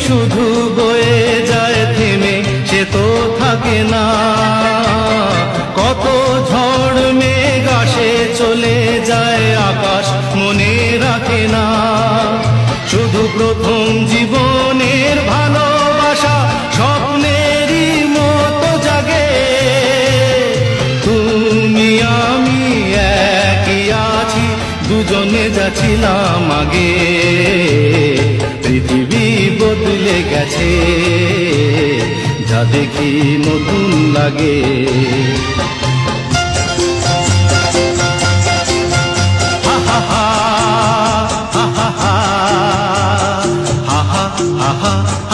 শুধু বয়ে যায় থেমে, সে তো থাকে না। কত ঝড় মেঘ আসে চলে যায়, আকাশ মনে রাখে না। শুধু প্রথম জীবনের ভালোবাসা স্বপ্নেরই মতো জাগে। তুমি আমি একই আছি, দুজনে যাচ্ছিলাম আগে। পৃথিবী বদলে গেছে, যা দেখি নতুন লাগে। হা হা হা হা হা হা হা হা হা।